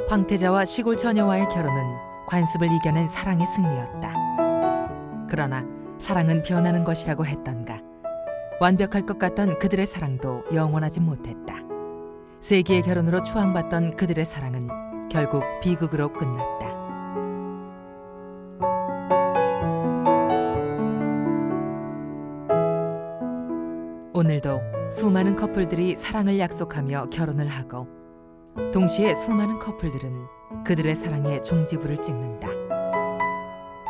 황태자와 시골 처녀와의 결혼은 관습을 이겨낸 사랑의 승리였다. 그러나 사랑은 변하는 것이라고 했던가. 완벽할 것 같던 그들의 사랑도 영원하지 못했다. 세기의 결혼으로 추앙받던 그들의 사랑은 결국 비극으로 끝났다. 오늘도 수많은 커플들이 사랑을 약속하며 결혼을 하고 동시에 수많은 커플들은 그들의 사랑에 종지부를 찍는다.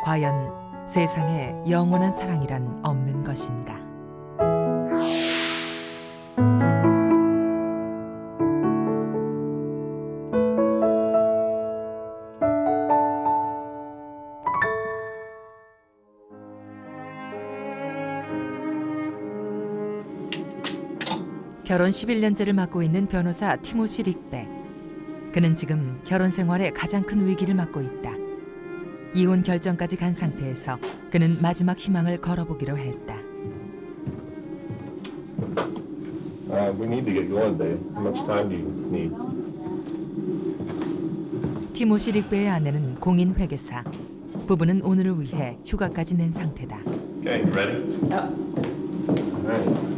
과연 세상에 영원한 사랑이란 없는 것인가? 결혼 11년째를 맡고 있는 변호사 티모시 릭베. 그는 지금 결혼 생활의 가장 큰 위기를 맞고 있다. 이혼 결정까지 간 상태에서 그는 마지막 희망을 걸어보기로 했다. We need to get going, babe. How much time do you need? 티모시 릭베의 아내는 공인 회계사. 부부는 오늘을 위해 휴가까지 낸 상태다. Okay, you ready? Yep. All right.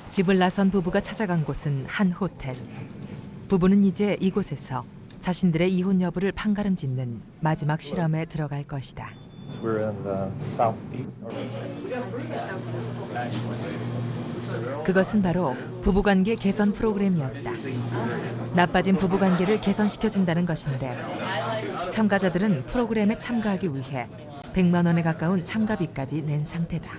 집을 나선 부부가 찾아간 곳은 한 호텔. 부부는 이제 이곳에서 자신들의 이혼 여부를 판가름짓는 마지막 실험에 들어갈 것이다. We're in the South Beach. 그것은 바로 부부관계 개선 프로그램이었다. 나빠진 부부관계를 개선시켜준다는 것인데 참가자들은 프로그램에 참가하기 위해 100만 원에 가까운 참가비까지 낸 상태다.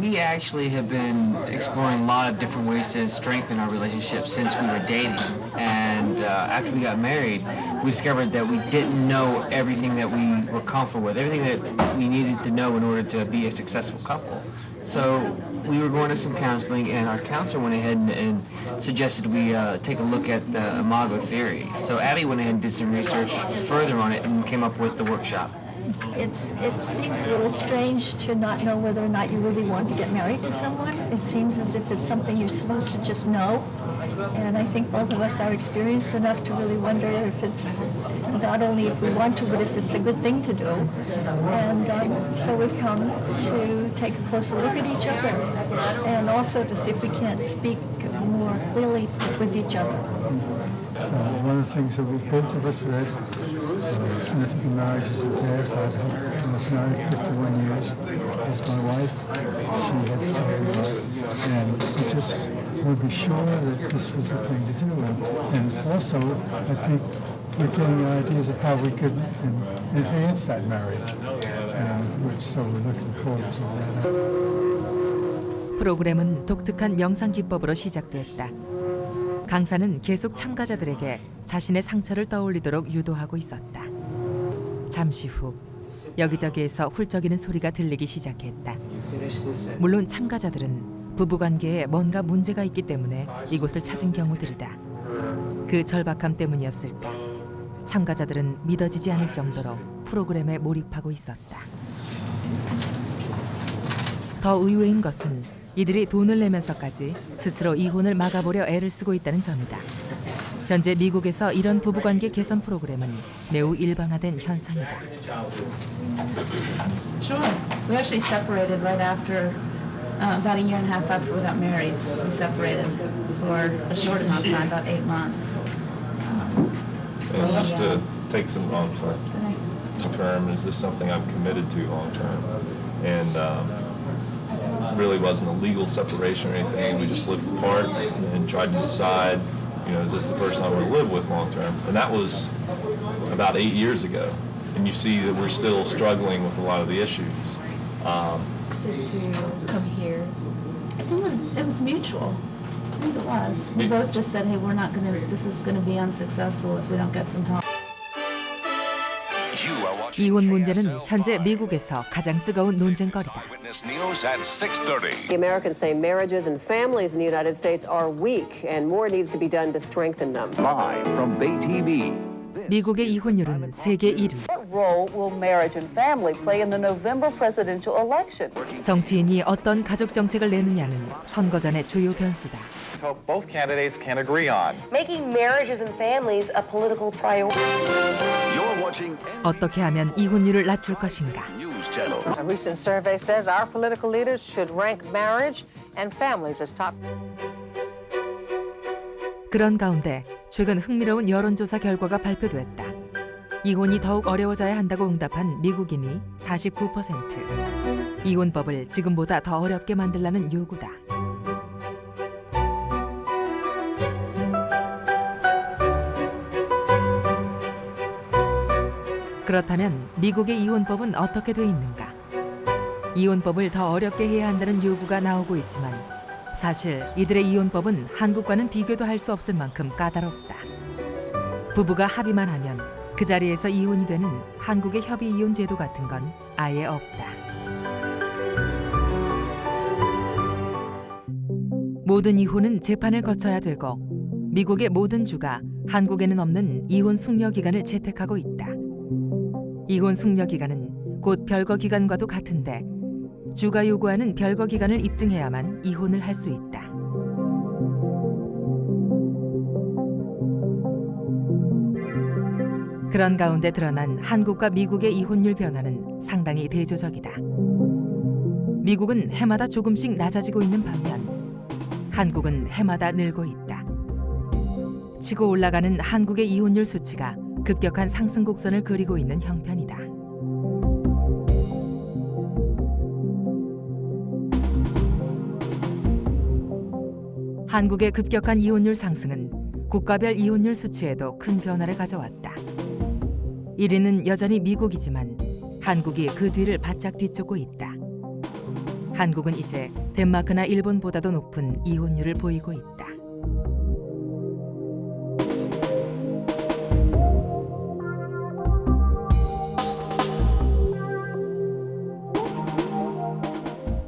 We actually have been exploring a lot of different ways to strengthen our relationship since we were dating. And after we got married, we discovered that we didn't know everything that we were comfortable with, everything that we needed to know in order to be a successful couple. So we were going to some counseling, and our counselor went ahead and suggested we take a look at the Imago theory. So Abby went ahead and did some research further on it and came up with the workshop. It seems a little strange to not know whether or not you really want to get married to someone. It seems as if it's something you're supposed to just know. And I think both of us are experienced enough to really wonder if it's not only if we want to, but if it's a good thing to do. And so we've come to take a closer look at each other and also to see if we can't speak more clearly with each other. One of the things that we both of us had significant marriages in past. I was married 51 years. As my wife, she had 7, and we just would be sure that this was the thing to do. And also, I think we're getting ideas of how we could enhance that marriage. And so we're looking forward to that. 프로그램은 독특한 명상 기법으로 시작됐다. 강사는 계속 참가자들에게 자신의 상처를 떠올리도록 유도하고 있었다. 잠시 후 여기저기에서 훌쩍이는 소리가 들리기 시작했다. 물론 참가자들은 부부관계에 뭔가 문제가 있기 때문에 이곳을 찾은 경우들이다. 그 절박함 때문이었을까? 참가자들은 믿어지지 않을 정도로 프로그램에 몰입하고 있었다. 더 의외인 것은 이들이 돈을 내면서까지 스스로 이혼을 막아보려 애를 쓰고 있다는 점이다. 현재 미국에서 이런 부부관계 개선 프로그램은 매우 일반화된 현상이다. Sure. We actually separated right after, about a year and a half after we got married. We separated for a short amount of time, about 8 months. And just to take some long term, is this something I'm committed to long term? And really wasn't a legal separation or anything. We just lived apart and tried to decide, is this the person I want to live with long term? And that was about 8 years ago. And you see that we're still struggling with a lot of the issues. To come here, I think it was mutual. I think it was. We both just said, hey, this is going to be unsuccessful if we don't get some help. 이혼 문제는 현재 미국에서 가장 뜨거운 논쟁거리다. The Americans say marriages and families in the United States are weak, and more needs to be done to strengthen them. Live from Bay TV. 미국의 이혼율은 세계 1위. What role will marriage and family play in the November presidential election? 정치인이 어떤 가족 정책을 내느냐는 선거 전의 주요 변수다. hope both candidates can agree on. Making marriages and families a political priority. You're watching 어떻게 하면 이혼율을 낮출 것인가? News Channel. A recent survey says our political leaders should rank marriage and families as top. 그런 가운데 최근 흥미로운 여론조사 결과가 발표됐다. 이혼이 더욱 어려워져야 한다고 응답한 미국인이 49%. 이혼법을 지금보다 더 어렵게 만들라는 요구다. 그렇다면 미국의 이혼법은 어떻게 돼 있는가? 이혼법을 더 어렵게 해야 한다는 요구가 나오고 있지만 사실 이들의 이혼법은 한국과는 비교도 할 수 없을 만큼 까다롭다. 부부가 합의만 하면 그 자리에서 이혼이 되는 한국의 협의 이혼 제도 같은 건 아예 없다. 모든 이혼은 재판을 거쳐야 되고 미국의 모든 주가 한국에는 없는 이혼 숙려 기간을 채택하고 있다. 이혼 숙려 기간은 곧 별거 기간과도 같은데 주가 요구하는 별거 기간을 입증해야만 이혼을 할 수 있다. 그런 가운데 드러난 한국과 미국의 이혼율 변화는 상당히 대조적이다. 미국은 해마다 조금씩 낮아지고 있는 반면 한국은 해마다 늘고 있다. 치고 올라가는 한국의 이혼율 수치가 급격한 상승 곡선을 그리고 있는 형편이다. 한국의 급격한 이혼율 상승은 국가별 이혼율 수치에도 큰 변화를 가져왔다. 1위는 여전히 미국이지만 한국이 그 뒤를 바짝 뒤쫓고 있다. 한국은 이제 덴마크나 일본보다도 높은 이혼율을 보이고 있다.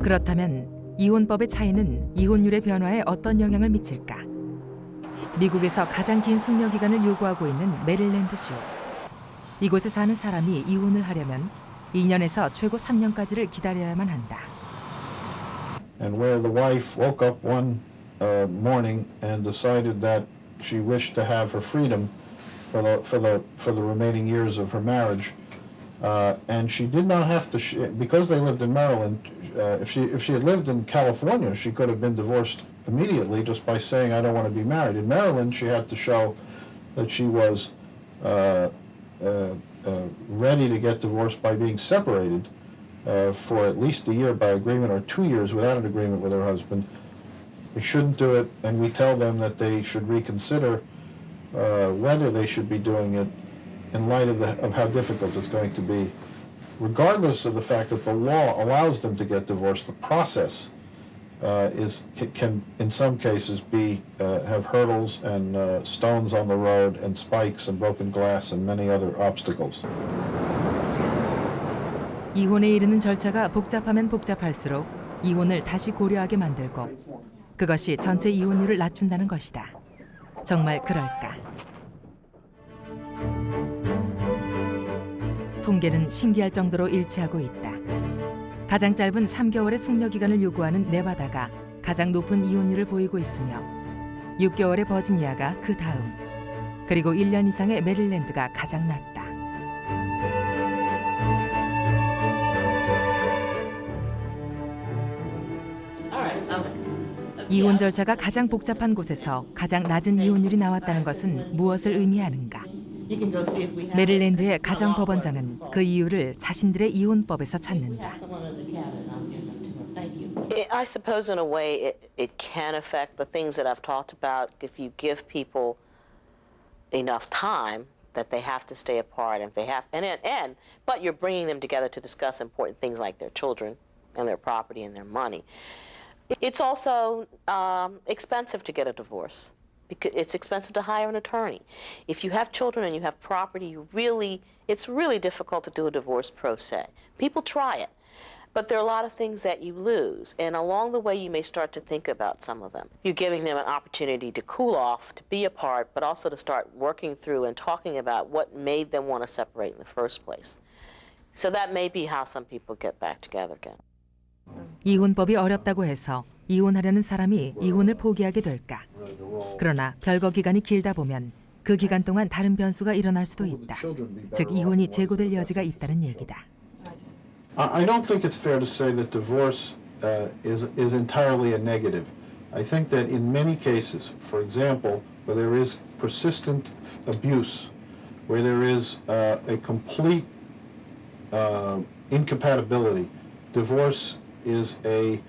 그렇다면 이혼법의 차이는 이혼율의 변화에 어떤 영향을 미칠까? 미국에서 가장 긴 숙려 기간을 요구하고 있는 메릴랜드주. 이곳에 사는 사람이 이혼을 하려면 2년에서 최고 3년까지를 기다려야만 한다. And where the wife woke up one morning and decided that she wished to have her freedom for the remaining years of her marriage, and she did not have to because they lived in Maryland. If she had lived in California, she could have been divorced immediately just by saying, "I don't want to be married." In Maryland, she had to show that she was ready to get divorced by being separated for at least a year by agreement or 2 years without an agreement with her husband. We shouldn't do it, and we tell them that they should reconsider whether they should be doing it in light of how difficult it's going to be. Regardless of the fact that the law allows them to get divorced, the process can in some cases have hurdles and stones on the road and spikes and broken glass and many other obstacles. 이혼에 이르는 절차가 복잡하면 복잡할수록 이혼을 다시 고려하게 만들고 그것이 전체 이혼율을 낮춘다는 것이다. 정말 그럴까? 통계는 신기할 정도로 일치하고 있다. 가장 짧은 3개월의 숙려 기간을 요구하는 네바다가 가장 높은 이혼율을 보이고 있으며 6개월의 버지니아가 그 다음, 그리고 1년 이상의 메릴랜드가 가장 낮다. 이혼 절차가 가장 복잡한 곳에서 가장 낮은 이혼율이 나왔다는 것은 무엇을 의미하는가? 메릴랜드의 가정법원장은 그 이유를 자신들의 이혼법에서 찾는다. I suppose in a way it can affect the things that I've talked about. If you give people enough time that they have to stay apart, and if they have, but you're bringing them together to discuss important things like their children and their property and their money. It's also expensive to get a divorce. Because it's expensive to hire an attorney. If you have children and you have property, it's really difficult to do a divorce pro se. People try it, But there are a lot of things that you lose, and along the way you may start to think about some of them. You're giving them an opportunity to cool off, to be apart, but also to start working through and talking about what made them want to separate in the first place. So that may be how some people get back together again. 이혼법이 어렵다고 해서 이혼하려는 사람이 이혼을 포기하게 될까? 그러나 별거 기간이 길다 보면 그 기간 동안 다른 변수가 일어날 수도 있다. 즉 이혼이 재고될 여지가 있다는 얘기다. I don't think it's fair to say that divorce is entirely a negative. I think that in many cases, for example, where there is persistent abuse, where there is a complete incompatibility, divorce is a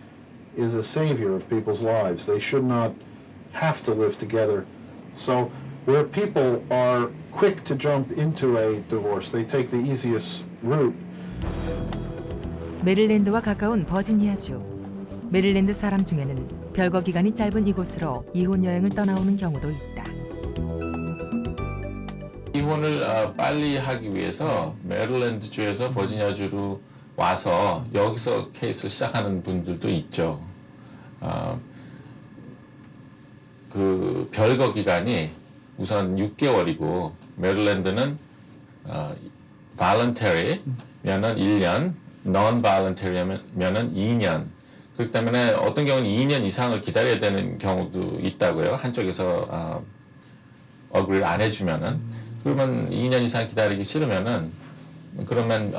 savior of people's lives. They should not have to live together. So where people are quick to jump into a divorce, they take the easiest route. 메릴랜드와 가까운 버지니아주. 메릴랜드 사람 중에는 별거 기간이 짧은 이곳으로 이혼 여행을 떠나오는 경우도 있다. 이혼을 빨리 하기 위해서 메릴랜드주에서 버지니아주로 와서 여기서 케이스를 시작하는 분들도 있죠. 그 별거 기간이 우선 6개월이고 메릴랜드는 voluntary면은 1년, non-voluntary면은 2년. 그렇기 때문에 어떤 경우는 2년 이상을 기다려야 되는 경우도 있다고요. 한쪽에서 어그리를 안 해주면은. 그러면 2년 이상 기다리기 싫으면은 그러면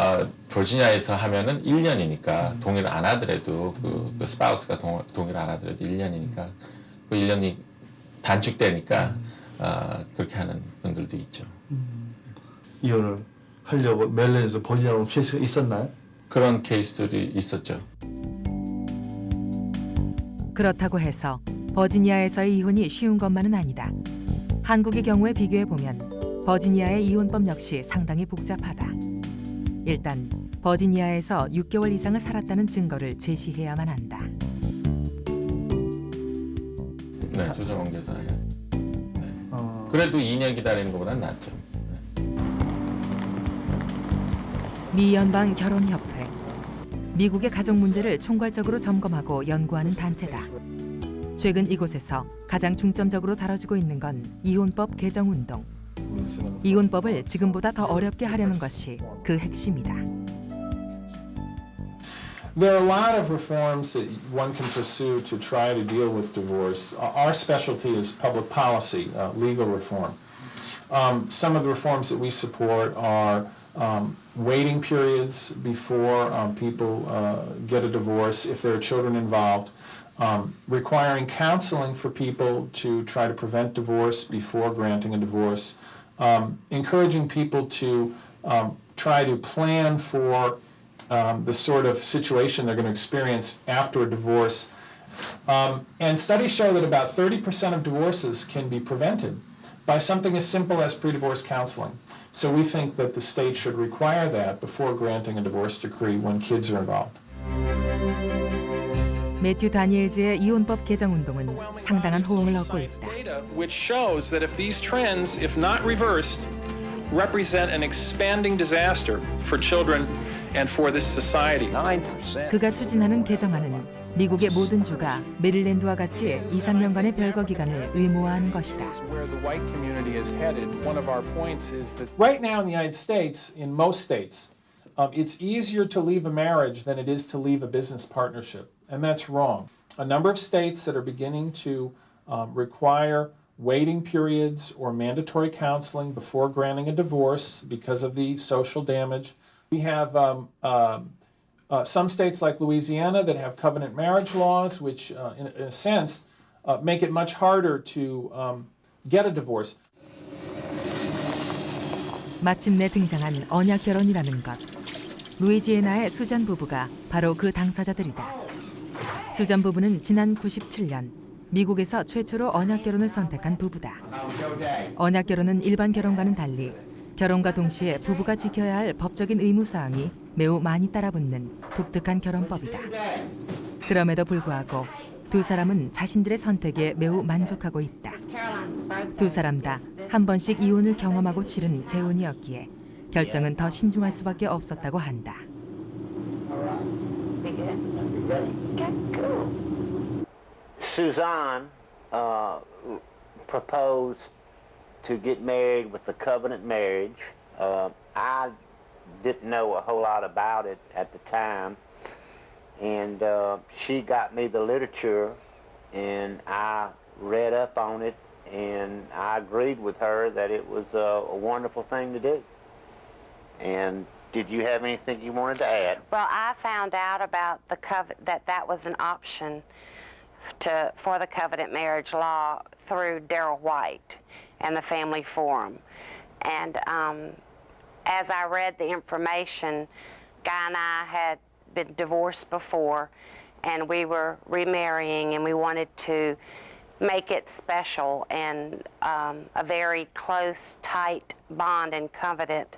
버지니아에서 하면은 1년이니까 동의를 안 하더라도 그 스파우스가 동의를 안 하더라도 1년이니까 그 1년이 단축되니까 그렇게 하는 분들도 있죠. 이혼을 하려고 메릴랜드에서 버지니아로 케이스가 있었나요? 그런 케이스들이 있었죠. 그렇다고 해서 버지니아에서의 이혼이 쉬운 것만은 아니다. 한국의 경우에 비교해 보면 버지니아의 이혼법 역시 상당히 복잡하다. 일단 버지니아에서 6개월 이상을 살았다는 증거를 제시해야만 한다. 네, 조선원교사. 네. 그래도 2년 기다리는 것보다는 낫죠. 미 연방 결혼협회. 미국의 가족 문제를 총괄적으로 점검하고 연구하는 단체다. 최근 이곳에서 가장 중점적으로 다뤄지고 있는 건 이혼법 개정 운동. 이혼법을 지금보다 더 어렵게 하려는 것이 그 핵심이다. There are a lot of reforms that one can pursue to try to deal with divorce. Our specialty is public policy, legal reform. Some of the reforms that we support are waiting periods before people get a divorce if there are children involved, requiring counseling for people to try to prevent divorce before granting a divorce, encouraging people to try to plan for the sort of situation they're going to experience after a divorce. And studies show that about 30% of divorces can be prevented by something as simple as pre-divorce counseling. So we think that the state should require that before granting a divorce decree when kids are involved. 매튜 다니엘즈의 이혼법 개정 운동은 상당한 호응을 얻고 있다. Which shows that if these trends, if not reversed, represent an expanding disaster for children and for this society. 그가 추진하는 개정안은 미국의 모든 주가 메릴랜드와 같이 2-3년간의 별거 기간을 의무화하는 것이다. Where the white community is headed, one of our points is that right now in the United States, in most states, it's easier to leave a marriage than it is to leave a business partnership, and that's wrong. A number of states that are beginning to require waiting periods or mandatory counseling before granting a divorce because of the social damage. We have some states like Louisiana that have covenant marriage laws, which in a sense make it much harder to get a divorce. 마침내 등장한 언약 결혼이라는 것. 루이지애나의 수잔 부부가 바로 그 당사자들이다. 수잔 부부는 지난 97년 미국에서 최초로 언약 결혼을 선택한 부부다. 언약 결혼은 일반 결혼과는 달리 결혼과 동시에 부부가 지켜야 할 법적인 의무사항이 매우 많이 따라붙는 독특한 결혼법이다. 그럼에도 불구하고 두 사람은 자신들의 선택에 매우 만족하고 있다. 두 사람 다 한 번씩 이혼을 경험하고 치른 재혼이었기에 결정은 더 신중할 수밖에 없었다고 한다. Okay, cool. Suzanne proposed to get married with the covenant marriage. I didn't know a whole lot about it at the time, and she got me the literature, and I read up on it, and I agreed with her that it was a wonderful thing to do. And did you have anything you wanted to add? Well, I found out about the that was an option for the covenant marriage law through Darrell White and the Family Forum. And as I read the information, Guy and I had been divorced before, and we were remarrying, and we wanted to make it special and a very close, tight bond and covenant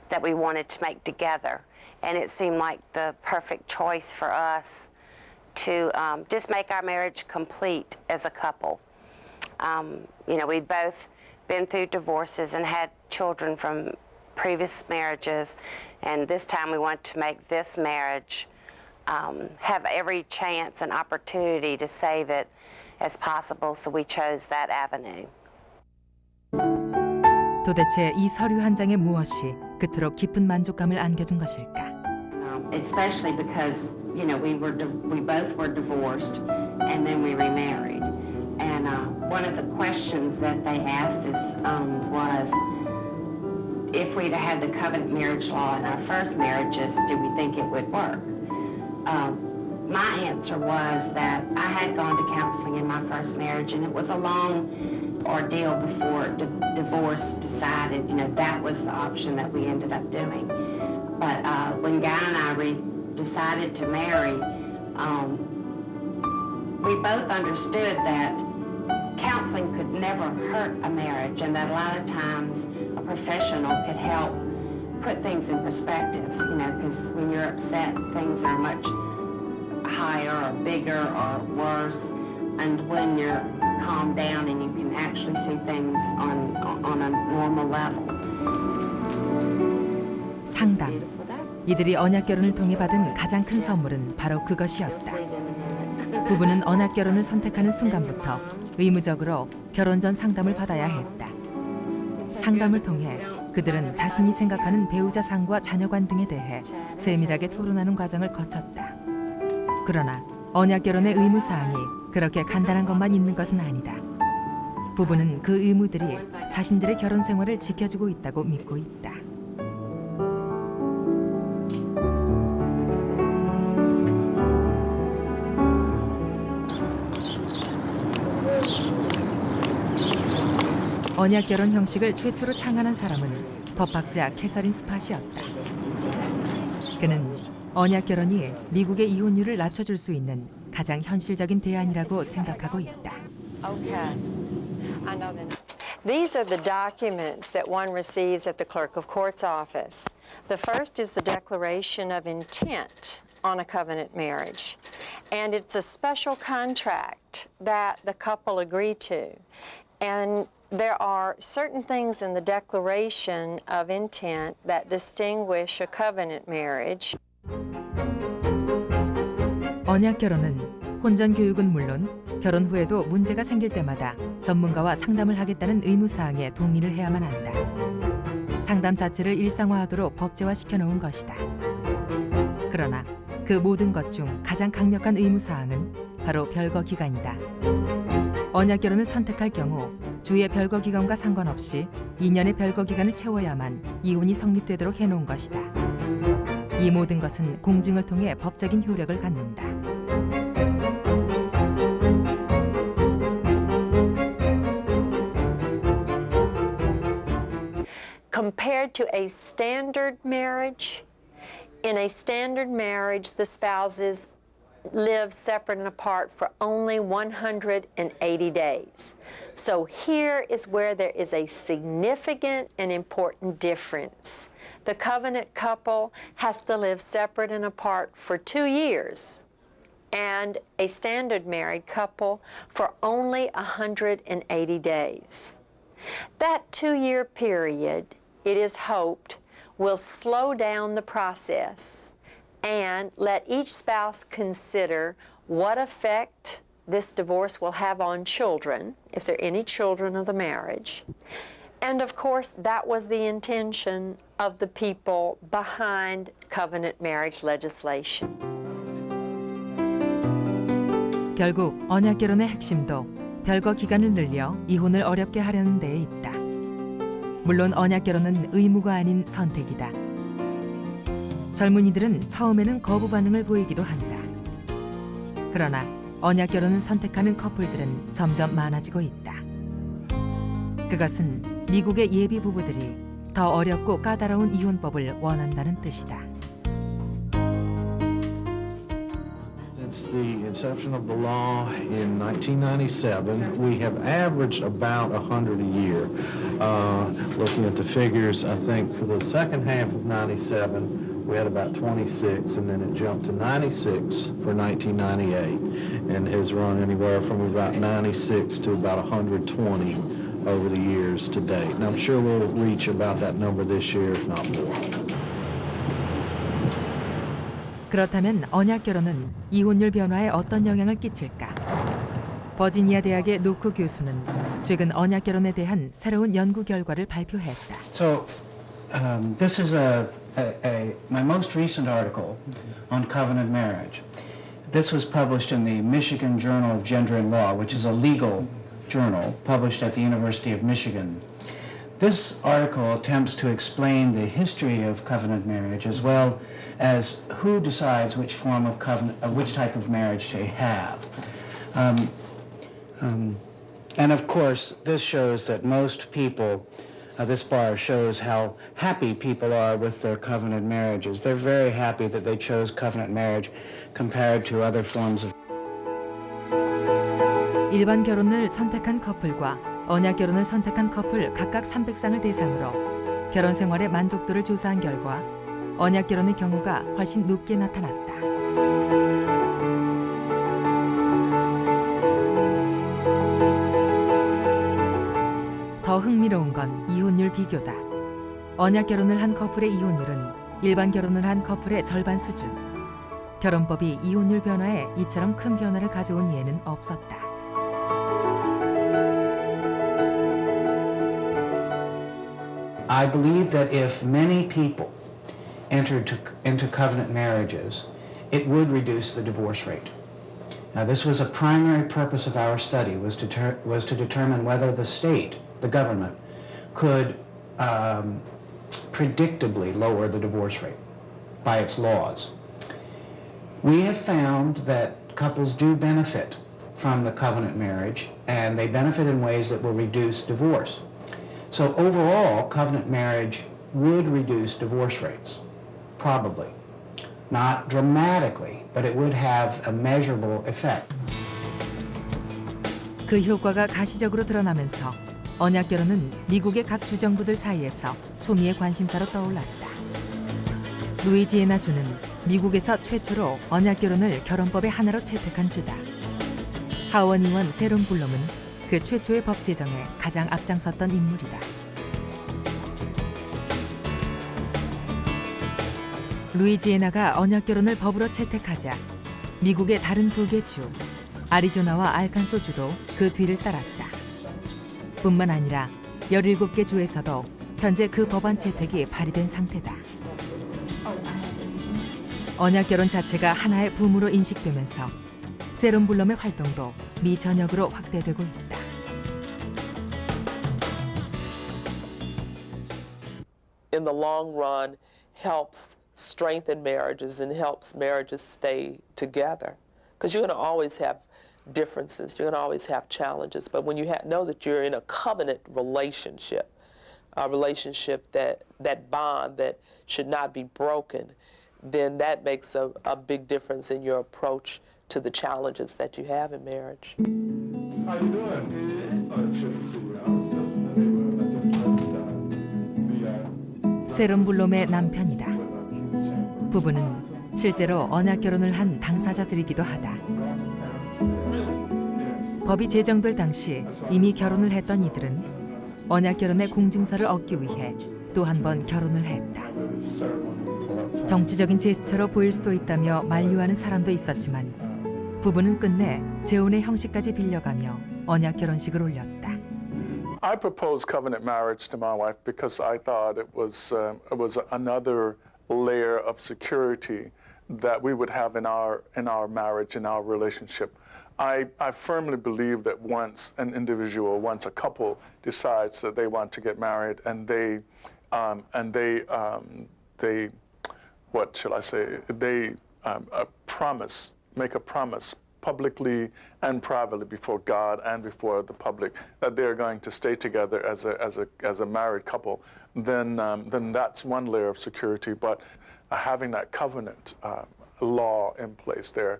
that we wanted to make together. And it seemed like the perfect choice for us to just make our marriage complete as a couple. You know, we'd both been through divorces and had children from previous marriages, and this time we wanted to make this marriage have every chance and opportunity to save it as possible, so we chose that avenue. 도대체 이 서류 한 장에 무엇이 그토록 깊은 만족감을 안겨준 것일까? Especially because, you know, we both were divorced and then we remarried. And one of the questions that they asked us was if we'd had the covenant marriage law in our first marriages, did we think it would work? My answer was that I had gone to counseling in my first marriage, and it was a long ordeal before divorce decided, you know, that was the option that we ended up doing. But when Guy and I decided to marry, we both understood that counseling could never hurt a marriage, and that a lot of times a professional could help put things in perspective, you know, because when you're upset, things are much higher or bigger or worse, and when you're calmed down and you can actually see things on a normal level. 상담. 이들이 언약 결혼을 통해 받은 가장 큰 선물은 바로 그것이었다. 부부는 언약 결혼을 선택하는 순간부터 의무적으로 결혼 전 상담을 받아야 했다. 상담을 통해 그들은 자신이 생각하는 배우자 상과 자녀관 등에 대해 세밀하게 토론하는 과정을 거쳤다. 그러나 언약 결혼의 의무 사항이 그렇게 간단한 것만 있는 것은 아니다. 부부는 그 의무들이 자신들의 결혼 생활을 지켜주고 있다고 믿고 있다. 언약 결혼 형식을 최초로 창안한 사람은 법학자 캐서린 스팟이었다. 그는 언약 결혼이 미국의 이혼율을 낮춰줄 수 있는 가장 현실적인 대안이라고 생각하고 있다. These are the documents that one receives at the clerk of court's office. The first is the declaration of intent on a covenant marriage, and it's a special contract that the couple agree to. And there are certain things in the declaration of intent that distinguish a covenant marriage. 언약 결혼은 혼전 교육은 물론 결혼 후에도 문제가 생길 때마다 전문가와 상담을 하겠다는 의무 사항에 동의를 해야만 한다. 상담 자체를 일상화하도록 법제화시켜 놓은 것이다. 그러나 그 모든 것 중 가장 강력한 의무 사항은 바로 별거 기간이다. 언약 결혼을 선택할 경우 주의 별거 기간과 상관없이 2년의 별거 기간을 채워야만 이혼이 성립되도록 해놓은 것이다. 이 모든 것은 공증을 통해 법적인 효력을 갖는다. Compared to a standard marriage, in a standard marriage, the spouses live separate and apart for only 180 days. So here is where there is a significant and important difference. The covenant couple has to live separate and apart for 2 years, and a standard married couple for only 180 days. That 2-year period, it is hoped, will slow down the process and let each spouse consider what effect this divorce will have on children, if there are any children of the marriage. And of course, that was the intention of the people behind covenant marriage legislation. 결국 언약 결혼의 핵심도 별거 기간을 늘려 이혼을 어렵게 하려는 데에 있다. 물론 언약 결혼은 의무가 아닌 선택이다. 젊은이들은 처음에는 거부 반응을 보이기도 한다. 그러나 언약 결혼을 선택하는 커플들은 점점 많아지고 있다. 그것은 미국의 예비 부부들이 더 어렵고 까다로운 이혼법을 원한다는 뜻이다. Since the inception of the law in 1997, we have averaged about 100 a year. Looking at the figures, I think for the second half of 97, we had about 26, and then it jumped to 96 for 1998, and has run anywhere from about 96 to about 120 over the years to date. And I'm sure we'll reach about that number this year, if not more. 그렇다면 언약 결혼은 이혼율 변화에 어떤 영향을 끼칠까? 버지니아 대학의 노크 교수는 최근 언약 결혼에 대한 새로운 연구 결과를 발표했다. So, this is my most recent article on covenant marriage. This was published in the Michigan Journal of Gender and Law, which is a legal journal published at the University of Michigan. This article attempts to explain the history of covenant marriage as well as who decides which form of covenant, which type of marriage to have. And of course, this shows that most people, this bar shows how happy people are with their covenant marriages. They're very happy that they chose covenant marriage compared to other forms of. 일반 결혼을 선택한 커플과 언약 결혼을 선택한 커플 각각 300쌍을 대상으로 결혼 생활의 만족도를 조사한 결과 언약 결혼의 경우가 훨씬 높게 나타났다. 더 흥미로운 건 이혼율 비교다. 언약 결혼을 한 커플의 이혼율은 일반 결혼을 한 커플의 절반 수준. 결혼법이 이혼율 변화에 이처럼 큰 변화를 가져온 예는 없었다. I believe that if many people entered into covenant marriages, it would reduce the divorce rate. Now, this was a primary purpose of our study, was to determine whether the state, the government, could predictably lower the divorce rate by its laws. We have found that couples do benefit from the covenant marriage, and they benefit in ways that will reduce divorce. So overall, covenant marriage would reduce divorce rates, probably. Not dramatically, but it would have a measurable effect. 그 효과가 가시적으로 드러나면서 언약 결혼은 미국의 각 주정부들 사이에서 초미의 관심사로 떠올랐다. 루이지애나 주는 미국에서 최초로 언약 결혼을 결혼법의 하나로 채택한 주다. 하원 의원 세론 블럼은 그 최초의 법 제정에 가장 앞장섰던 인물이다. 루이지애나가 언약 결혼을 법으로 채택하자 미국의 다른 2개 주, 아리조나와 알칸소주도 그 뒤를 따랐다. 뿐만 아니라 17개 주에서도 현재 그 법안 채택이 발의된 상태다. 언약 결혼 자체가 하나의 붐으로 인식되면서 세론 블럼의 활동도 미 전역으로 확대되고 있다. In the long run, helps strengthen marriages and helps marriages stay together. Because you're going to always have differences, you're going to always have challenges. But when you know that you're in a covenant relationship, a relationship that bond that should not be broken, then that makes a big difference in your approach to the challenges that you have in marriage. How you doing? Oh, it's good to see you. I was just 세론 블럼의 남편이다. 부부는 실제로 언약 결혼을 한 당사자들이기도 하다. 법이 제정될 당시 이미 결혼을 했던 이들은 언약 결혼의 공증서를 얻기 위해 또 한 번 결혼을 했다. 정치적인 제스처로 보일 수도 있다며 만류하는 사람도 있었지만 부부는 끝내 재혼의 형식까지 빌려가며 언약 결혼식을 올렸다. I proposed covenant marriage to my wife because I thought it was another layer of security that we would have in our marriage, in our relationship. I firmly believe that once an individual, once a couple decides that they want to get married and they what shall I say? They make a promise publicly and privately before God and before the public that they're going to stay together as a married couple, then that's one layer of security. But having that covenant law in place there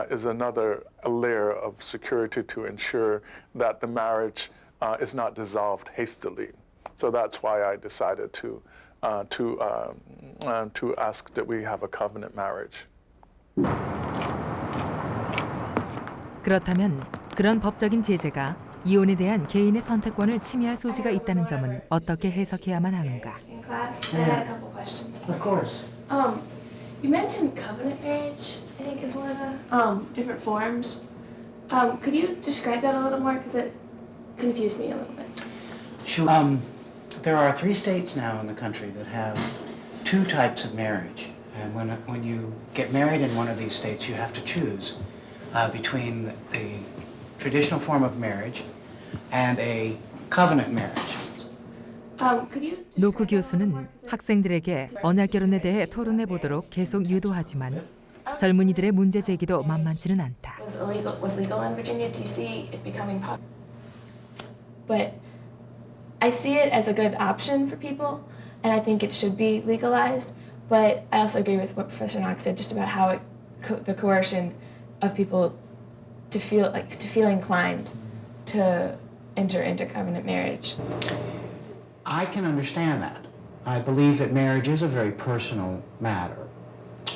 is another layer of security to ensure that the marriage is not dissolved hastily. So that's why I decided to ask that we have a covenant marriage. 그렇다면 그런 법적인 제재가 이혼에 대한 개인의 선택권을 침해할 소지가 있다는 점은 어떻게 해석해야만 하는가? In class, I had a couple questions. Of course. You mentioned covenant marriage, I think is one of the different forms. Could you describe that a little more? Because it confused me a little bit. Sure. There are 3 states now in the country that have 2 types of marriage. And when you get married in one of these states, you have to choose between the traditional form of marriage and a covenant marriage. 노크 교수는 학생들에게 언약 결혼에 대해 토론해 보도록 계속 유도하지만 젊은이들의 문제 제기도 만만치는 않다. Was legal in Virginia? Do you see it becoming popular? But I see it as a good option for people, and I think it should be legalized. But I also agree with what Professor Knox said, just about how the coercion of people to feel inclined to enter into covenant marriage. I can understand that. I believe that marriage is a very personal matter.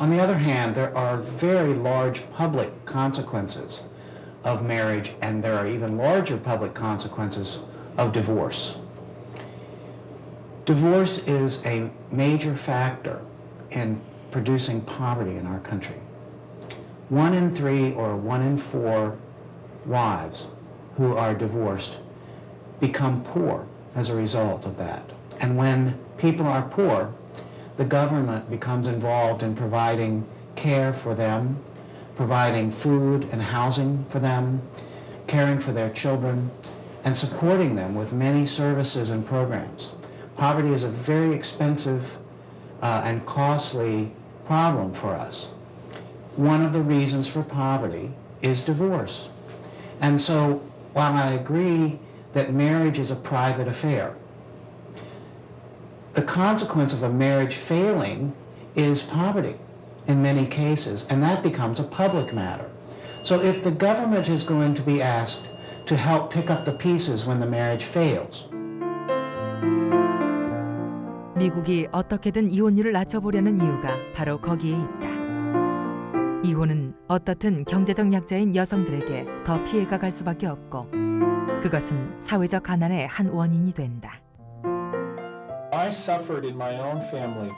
On the other hand, there are very large public consequences of marriage, and there are even larger public consequences of divorce. Divorce is a major factor in producing poverty in our country. 1 in 3 or 1 in 4 wives who are divorced become poor as a result of that. And when people are poor, the government becomes involved in providing care for them, providing food and housing for them, caring for their children, and supporting them with many services and programs. Poverty is a very expensive and costly problem for us. One of the reasons for poverty is divorce. And so while I agree that marriage is a private affair, the consequence of a marriage failing is poverty in many cases, and that becomes a public matter. So if the government is going to be asked to help pick up the pieces when the marriage fails, 미국이 어떻게든 이혼율을 낮춰보려는 이유가 바로 거기에 있다. 이혼은 어떻든 경제적 약자인 여성들에게 더 피해가 갈 수밖에 없고 그것은 사회적 가난의 한 원인이 된다. I suffered in my own family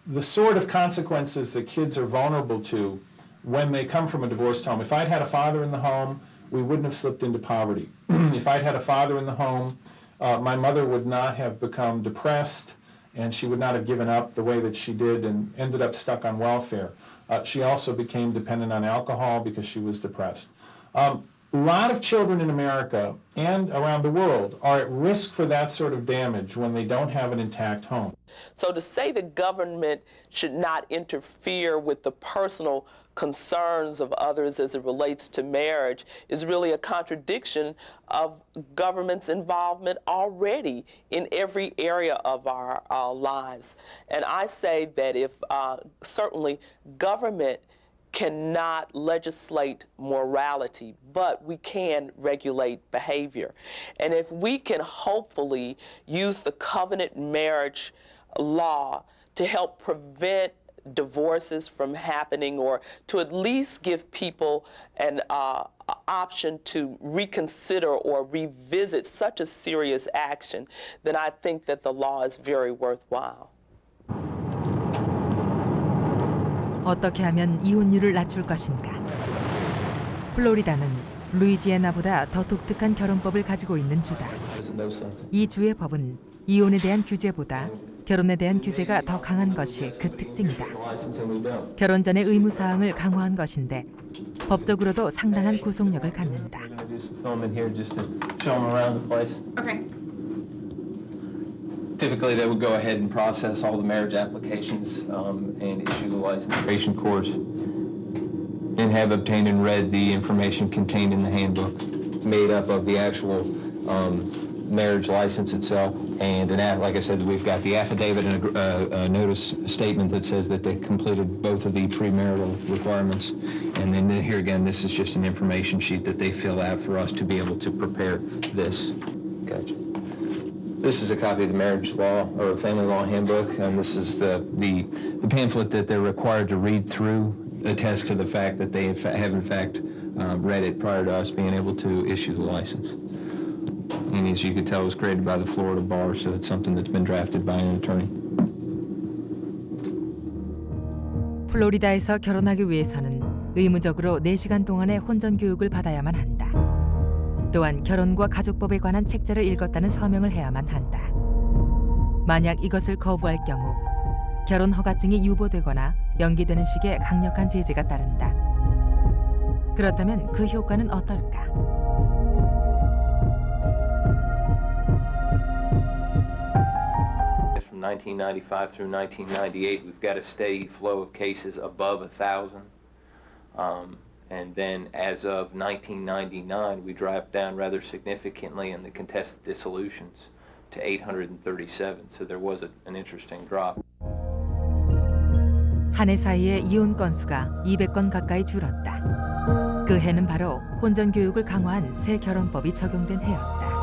the sort of consequences that kids are vulnerable to when they come from a divorced home. If I'd had a father in the home, we wouldn't have slipped into poverty. If I'd had a father in the home, my mother would not have become depressed, and she would not have given up the way that she did and ended up stuck on welfare. She also became dependent on alcohol because she was depressed. A lot of children in America and around the world are at risk for that sort of damage when they don't have an intact home. So to say the government should not interfere with the personal concerns of others as it relates to marriage is really a contradiction of government's involvement already in every area of our lives. And I say that if certainly government cannot legislate morality, but we can regulate behavior. And if we can hopefully use the covenant marriage law to help prevent divorces from happening, or to at least give people an option to reconsider or revisit such a serious action, then I think that the law is very worthwhile. 어떻게 하면 이혼율을 낮출 것인가? 플로리다는 루이지애나보다 더 독특한 결혼법을 가지고 있는 주다. 이 주의 법은 이혼에 대한 규제보다 결혼에 대한 규제가 더 강한 것이 그 특징이다. 결혼 전의 의무 사항을 강화한 것인데 법적으로도 상당한 구속력을 갖는다. Typically, they would go ahead and process all the marriage applications and issue the licensing course, and have obtained and read the information contained in the handbook, made up of the actual marriage license itself, and like I said, we've got the affidavit and a notice statement that says that they completed both of the premarital requirements, and then here again, this is just an information sheet that they fill out for us to be able to prepare this. Gotcha. This is a copy of the marriage law or family law handbook, and this is the pamphlet that they're required to read through, attest to the fact that they have in fact read it prior to us being able to issue the license. And as you could tell, it was created by the Florida Bar, so it's something that's been drafted by an attorney. 플로리다에서 결혼하기 위해서는 의무적으로 4시간 동안의 혼전 교육을 받아야만 한다. 또한 결혼과 가족법에 관한 책자를 읽었다는 서명을 해야만 한다. 만약 이것을 거부할 경우 결혼 허가증이 유보되거나 연기되는 식의 강력한 제재가 따른다. 그렇다면 그 효과는 어떨까? From 1995 through 1998, we've got a steady flow of cases above 1,000. And then as of 1999, we dropped down rather significantly in the contested dissolutions to 837. So there was an interesting drop. 한 해 사이에 이혼 건수가 200건 가까이 줄었다. 그 해는 바로 혼전 교육을 강화한 새 결혼법이 적용된 해였다.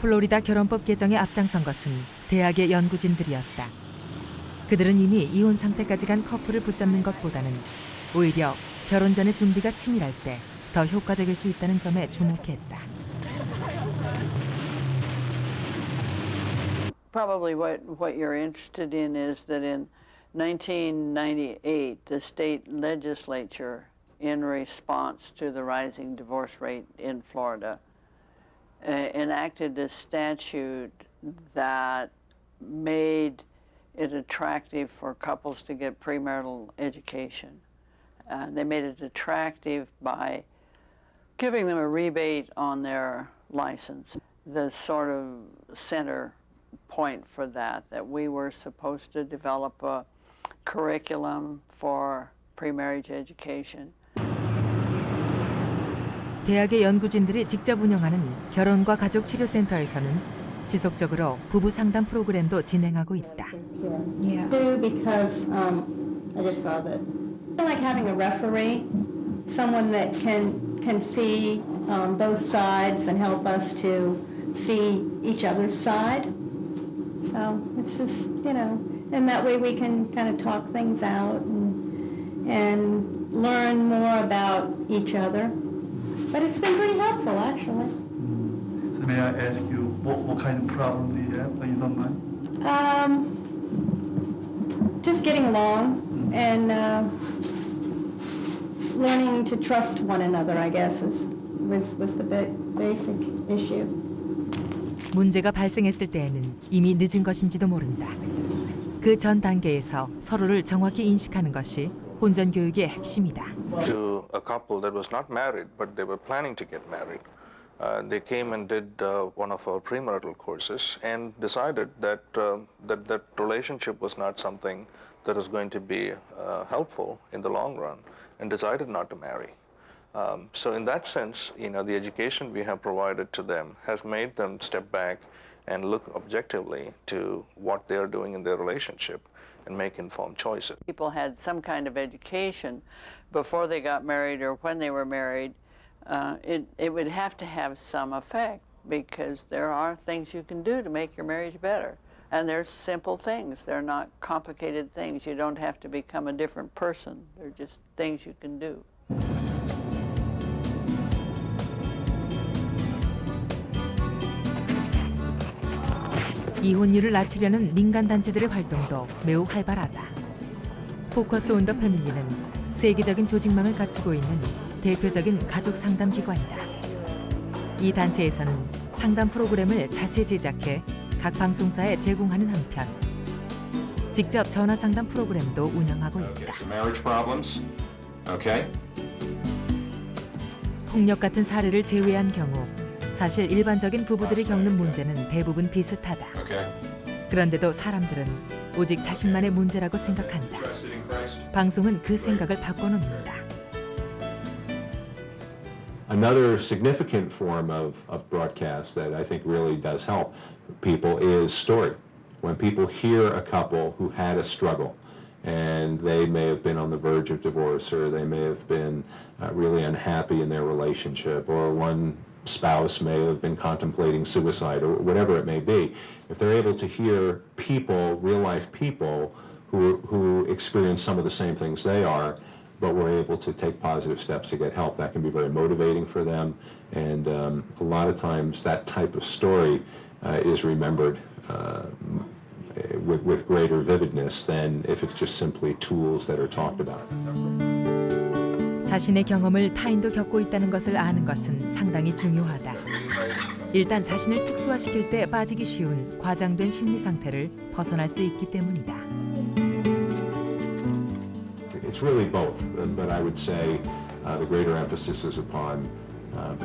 플로리다 결혼법 개정에 앞장선 것은 대학의 연구진들이었다. 그들은 이미 이혼 상태까지 간 커플을 붙잡는 것보다는 오히려 결혼 전의 준비가 치밀할 때 더 효과적일 수 있다는 점에 주목했다. Probably what you're interested in is that in 1998, the state legislature, in response to the rising divorce rate in Florida, enacted a statute that made it attractive for couples to get premarital education. They made it attractive by giving them a rebate on their license. The sort of center point for that we were supposed to develop a curriculum for pre-marriage education. 대학의 연구진들이 직접 운영하는 결혼과 가족 치료센터에서는 지속적으로 부부 상담 프로그램도 진행하고 있다. Yeah. Because I just saw that. I like having a referee, someone that can see both sides and help us to see each other's side. So it's just, and that way we can kind of talk things out and learn more about each other. But it's been pretty helpful, actually. So may I ask you, what kind of problem do you have, if you don't mind? Just getting along and learning to trust one another, I guess, was the basic issue. 문제가 발생했을 때에는 이미 늦은 것인지도 모른다. 그 전 단계에서 서로를 정확히 인식하는 것이 혼전 교육의 핵심이다. To a couple that was not married, but they were planning to get married. They came and did one of our premarital courses and decided that that relationship was not something that was going to be helpful in the long run, and decided not to marry. So in that sense, the education we have provided to them has made them step back and look objectively to what they are doing in their relationship and make informed choices. People had some kind of education before they got married or when they were married. It would have to have some effect, because there are things you can do to make your marriage better. And they're simple things. They're not complicated things. You don't have to become a different person. They're just things you can do. 이혼율을 낮추려는 민간 단체들의 활동도 매우 활발하다. 포커스 온 더 패밀리는 세계적인 조직망을 갖추고 있는 대표적인 가족 상담 기관이다. 이 단체에서는 상담 프로그램을 자체 제작해 각 방송사에 제공하는 한편 직접 전화 상담 프로그램도 운영하고 있다. 폭력 같은 사례를 제외한 경우 사실 일반적인 부부들이 겪는 문제는 대부분 비슷하다. 그런데도 사람들은 오직 자신만의 문제라고 생각한다. 방송은 그 생각을 바꿔놓는다. Another significant form of broadcast that I think really does help people is story. When people hear a couple who had a struggle and they may have been on the verge of divorce or they may have been really unhappy in their relationship or one spouse may have been contemplating suicide or whatever it may be, if they're able to hear people, real-life people who experience some of the same things they are, but were able to take positive steps to get help, that can be very motivating for them. And a lot of times that type of story is remembered with greater vividness than if it's just simply tools that are talked about. 자신의 경험을 타인도 겪고 있다는 것을 아는 것은 상당히 중요하다. 일단 자신을 특수화시킬 때 빠지기 쉬운 과장된 심리 상태를 벗어날 수 있기 때문이다. It's really both, but I would say the greater emphasis is upon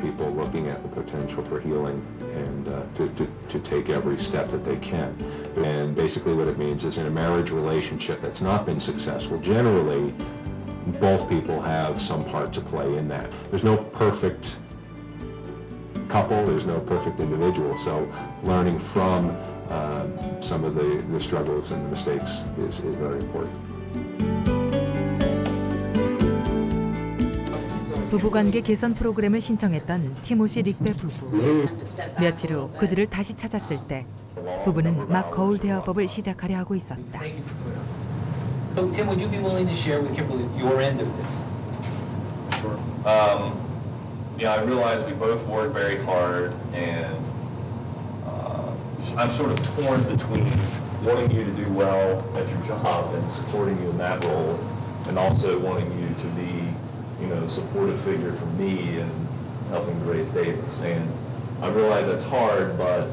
people looking at the potential for healing and to take every step that they can. And basically what it means is in a marriage relationship that's not been successful, generally both people have some part to play in that. There's no perfect couple, there's no perfect individual, so learning from some of the struggles and the mistakes is very important. 부부관계 개선 프로그램을 신청했던 티모시 릭베 부부. 며칠 후 그들을 다시 찾았을 때 부부는 막 거울 대화법을 시작하려 하고 있었다. So, Tim, would you be willing to share with Kimberly your end of this? Sure. I realize we both work very hard, and I'm sort of torn between wanting you to do well at your job and supporting you in that role, and also wanting you to be, a supportive figure for me and helping to raise Davis. And I realize that's hard, but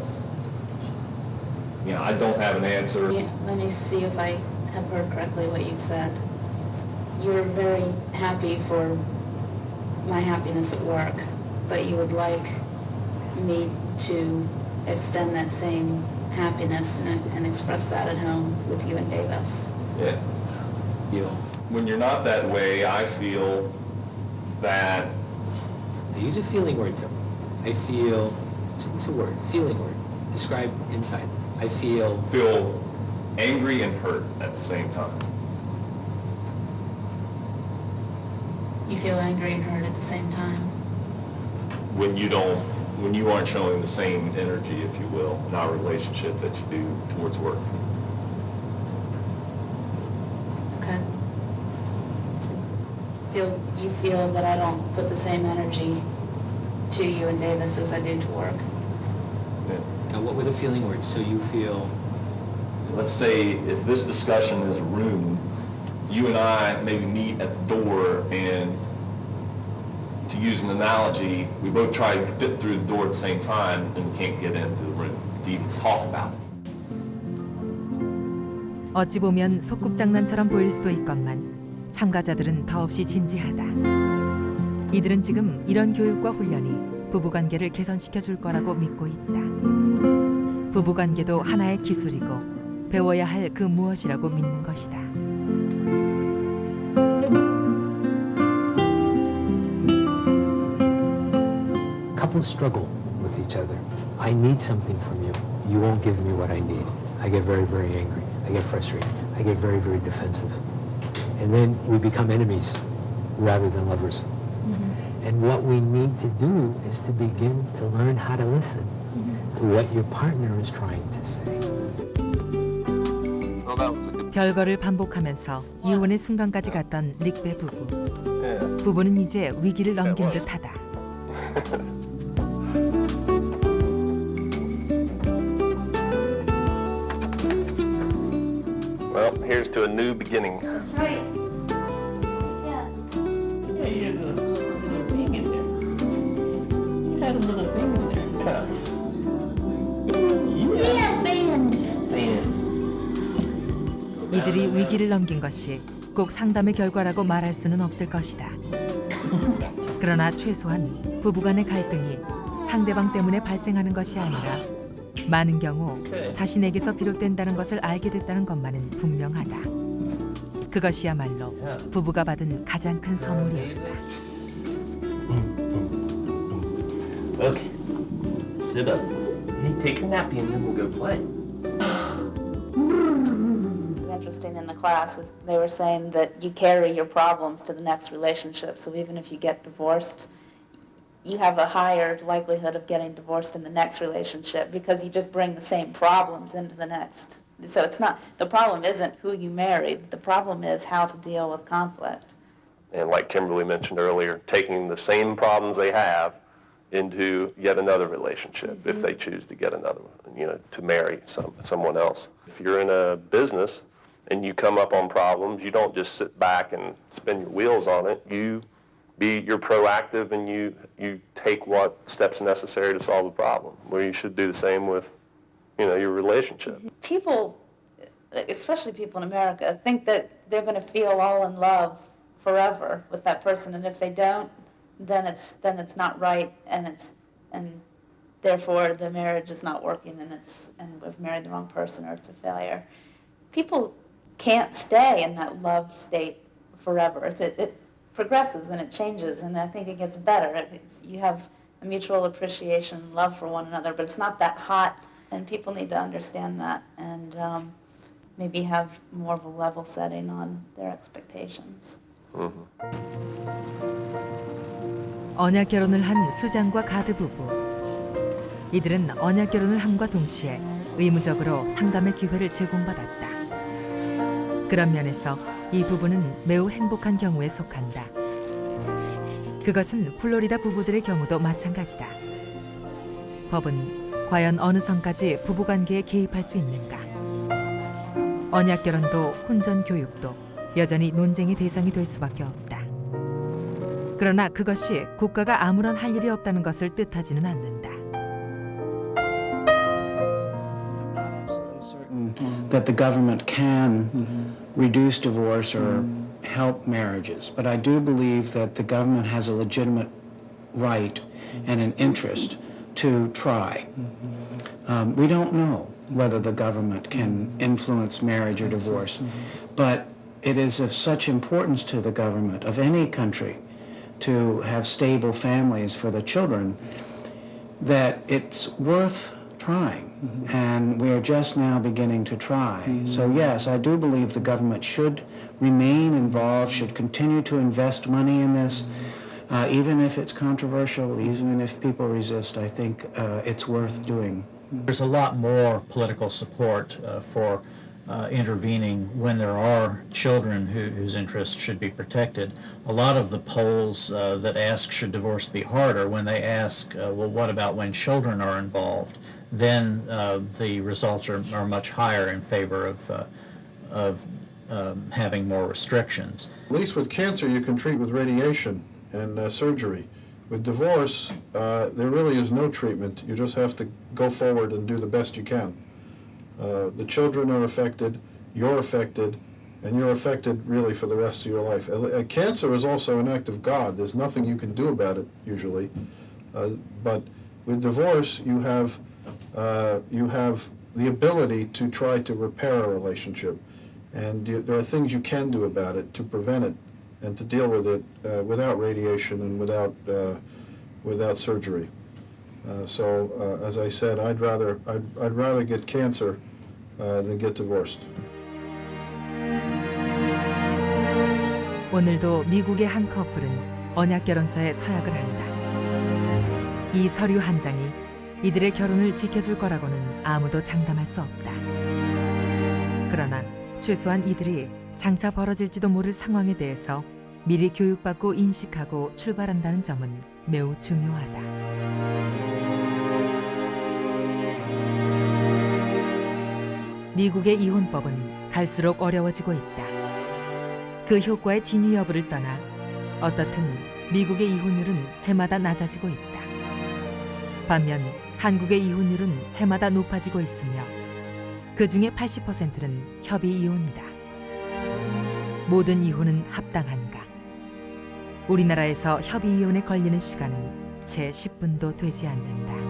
I don't have an answer. Yeah, let me see if I have heard correctly what you said. You're very happy for my happiness at work, but you would like me to extend that same happiness and express that at home with you and Davis. Yeah. When you're not that way, I feel that... I use a feeling word, Tim. I feel, it's a word, feeling word. Describe inside. I feel angry and hurt at the same time. You feel angry and hurt at the same time? When you aren't showing the same energy, if you will, in our relationship that you do towards work. Okay. You feel that I don't put the same energy to you and Davis as I do to work? Yeah. Now, what were the feeling words? So you feel... Let's say if this discussion is a room, you and I maybe meet at the door, and to use an analogy, we both try to fit through the door at the same time and we can't get into the room to even talk about it. 어찌 보면 소꿉장난처럼 보일 수도 있건만 참가자들은 더없이 진지하다. 이들은 지금 이런 교육과 훈련이 부부관계를 개선시켜 줄 거라고 믿고 있다. 부부관계도 하나의 기술이고 배워야 할 그 무엇이라고 믿는 것이다. Couples struggle with each other. I need something from you. You won't give me what I need. I get very, very angry. I get frustrated. I get very, very defensive. And then we become enemies rather than lovers. And what we need to do is to begin to learn how to listen to what your partner is trying to say. 별거를 반복하면서 이혼의 순간까지 갔던 릭베 부부. 부부는 이제 위기를 넘긴 듯하다. Well, here's to a new beginning. Right. Yeah, you had a little thing in there. You had a little thing in there. Yeah, fan. 이들이 위기를 넘긴 것이 꼭 상담의 결과라고 말할 수는 없을 것이다. 그러나 최소한 부부간의 갈등이 상대방 때문에 발생하는 것이 아니라 많은 경우 자신에게서 비롯된다는 것을 알게 됐다는 것만은 분명하다. 그것이야말로 부부가 받은 가장 큰 선물이었다. Okay, sit up. Hey, take a nappy and then we'll go play. Interesting in the class was they were saying that you carry your problems to the next relationship. So even if you get divorced, you have a higher likelihood of getting divorced in the next relationship because you just bring the same problems into the next. So it's not, the problem isn't who you married, the problem is how to deal with conflict. And like Kimberly mentioned earlier, taking the same problems they have into yet another relationship if they choose to get another one, you know, to marry someone else. If you're in a business and you come up on problems, you don't just sit back and spin your wheels on it. You're proactive and you take what steps necessary to solve the problem. Well, you should do the same with, you know, your relationship. People, especially people in America, think that they're going to feel all in love forever with that person, and if they don't, then it's not right, and therefore the marriage is not working, and we've married the wrong person, or it's a failure. People can't stay in that love state forever. It progresses and it changes, and I think it gets better. You have a mutual appreciation and love for one another, but it's not that hot, and people need to understand that and maybe have more of a level setting on their expectations. 언약 결혼을 한 수장과 가드 부부. 이들은 언약 결혼을 함과 동시에 의무적으로 상담의 기회를 제공받았다. 그런 면에서 이 부부는 매우 행복한 경우에 속한다. 그것은 플로리다 부부들의 경우도 마찬가지다. 법은 과연 어느 선까지 부부관계에 개입할 수 있는가? 언약 결혼도 혼전 교육도 여전히 논쟁의 대상이 될 수밖에 없다. 그러나 그것이 국가가 아무런 할 일이 없다는 것을 뜻하지는 않는다. That the government can reduce divorce or help marriages, but I do believe that the government has a legitimate right and an interest to try. We don't know whether the government can influence marriage or divorce, but it is of such importance to the government of any country to have stable families for the children that it's worth trying. And we are just now beginning to try. So yes, I do believe the government should remain involved, should continue to invest money in this, even if it's controversial, even if people resist. I think it's worth doing. There's a lot more political support for intervening when there are children whose interests should be protected. A lot of the polls that ask should divorce be harder, when they ask, well, what about when children are involved, then the results are much higher in favor of having more restrictions. At least with cancer you can treat with radiation and surgery. With divorce, there really is no treatment. You just have to go forward and do the best you can. The children are affected, you're affected, and you're affected really for the rest of your life. Cancer is also an act of God. There's nothing you can do about it usually. But with divorce, you have the ability to try to repair a relationship. And there are things you can do about it to prevent it and to deal with it without radiation and without surgery. So, as I said, I'd rather get cancer than get divorced. 오늘도 미국의 한 커플은 언약 결혼서에 서약을 한다. 이 서류 한 장이 이들의 결혼을 지켜줄 거라고는 아무도 장담할 수 없다. 그러나 최소한 이들이 장차 벌어질지도 모를 상황에 대해서 미리 교육받고 인식하고 출발한다는 점은 매우 중요하다. 미국의 이혼법은 갈수록 어려워지고 있다. 그 효과의 진위 여부를 떠나 어떻든 미국의 이혼율은 해마다 낮아지고 있다. 반면 한국의 이혼율은 해마다 높아지고 있으며 그 중에 80%는 협의 이혼이다. 모든 이혼은 합당한가? 우리나라에서 협의 이혼에 걸리는 시간은 채 10분도 되지 않는다.